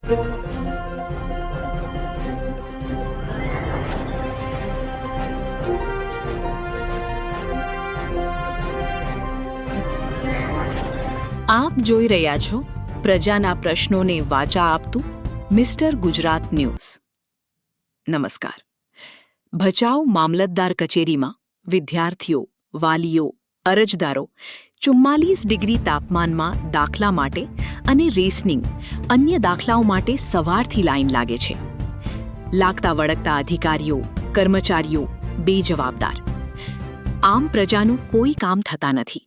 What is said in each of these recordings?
આપ જોઈ રહ્યા છો પ્રજાના પ્રશ્નોને વાચા આપતું મિસ્ટર ગુજરાત ન્યૂઝ. નમસ્કાર. ભચાઉ મામલતદાર કચેરીમાં વિદ્યાર્થીઓ, વાલીઓ, અરજદારો 44 ડિગ્રી તાપમાનમાં દાખલા માટે અને રેસનિંગ અન્ય દાખલાઓ માટે સવારથી લાઈન લાગે છે. લાગતા વળગતા અધિકારીઓ, કર્મચારીઓ બેજવાબદાર. આમ પ્રજાનું કોઈ કામ થતા નથી.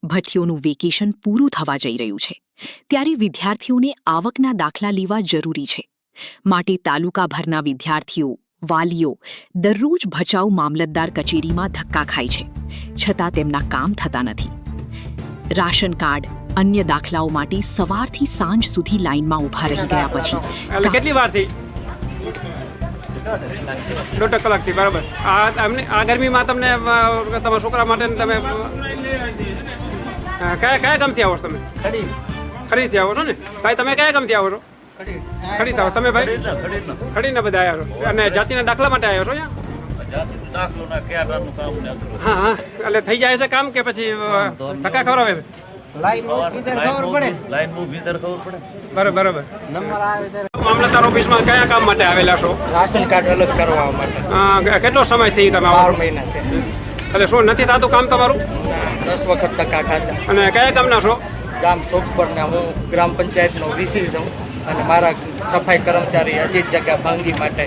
ભઠ્ઠીઓનું વેકેશન પૂરું થવા જઈ રહ્યું છે ત્યારે વિદ્યાર્થીઓને આવકના દાખલા લેવા જરૂરી છે. માટે તાલુકાભરના વિદ્યાર્થીઓ, વાલીઓ દરરોજ ભચાઉ મામલતદાર કચેરીમાં ધક્કા ખાય છે, છતાં તેમના કામ થતા નથી. રાશન કાર્ડ, અન્ય દાખલાઓ માટે સવારથી સાંજ સુધી લાઇનમાં ઊભા રહી ગયા પછી કેટલી વારથી 1.5 કલાકથી બરાબર. આ ગરમીમાં તમને તમારા છોકરા માટે તમે કયા કામથી આવો છો? તમે ખરીદથી આવો છો ને ભાઈ? તમે કયા કામથી આવો છો? ખરીદ આવો તમે ભાઈ? ખરીદને બધા આવ્યા છો અને જાતિના દાખલા માટે આવ્યો છો? હા હા, એટલે થઈ જાય છે કામ કે પછી ધક્કા ખવડાવે છે? બરાબર. મામલતદાર ઓફિસમાં કયા કામ માટે આવેલા છો? રાશન કાર્ડ અલગ કરવા માટે. કેટલો સમય થઈ તમે આવો? 12 મહિના. એટલે શું નથી થતું કામ તમારું? 10 વખત ધક્કા ખાધા. અને કયા ગામના છો? ગામ ચોકપરના. હું ગ્રામ પંચાયતનો વીસી છું અને મારા સફાઈ કર્મચારી અજીત જગ્યા ભાંગી માટે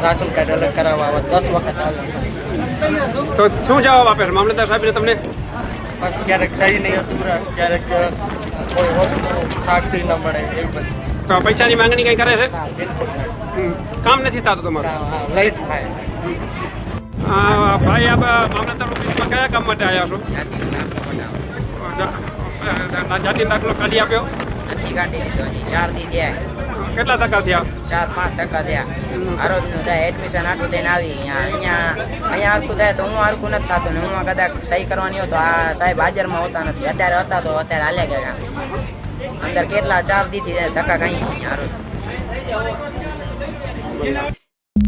રાશન કાર્ડ અલગ કરાવવા 10 વખત આવ્યા છે. તો શું જવાબ આપે છે મામલતદાર સાહેબને તમને? બસ ક્યારેક સહી નહીં હતું, ક્યારેક કોઈ વસ્તુ સાક્ષી ન મળે એવી બધી. તો પૈસાની માંગણી કંઈ કરે છે? બિલકુલ નહીં. કામ નથી થતું તમારું? લાઈટ થાય છે. ભાઈ આપ મામલતદાર ઓફિસમાં કયા કામ માટે આવ્યા છો? જાતિ દાખલો કાઢી આપ્યો? નથી કાઢી દીધો, હજી 4 દી થયા. કેટલા ટકા થયા? 4-5% થયા. આરોજનું થાય એડમિશન આટલું થઈને આવી અહીંયા હરખું થાય તો હું હરખું નથી થતું ને હું કદાચ સહી કરવાની હોય તો આ સાહેબ હાજરમાં હોતા નથી. અત્યારે હતા તો અત્યારે હાલે ગયા અંદર કેટલા 4 દીથી ધક્કા ખાઈ આરોજ.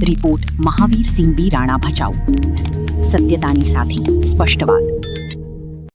રિપોર્ટ મહાવીર સિંહ બી રાણા, ભચાઉ. સત્યતાની સાથે સ્પષ્ટવાદ.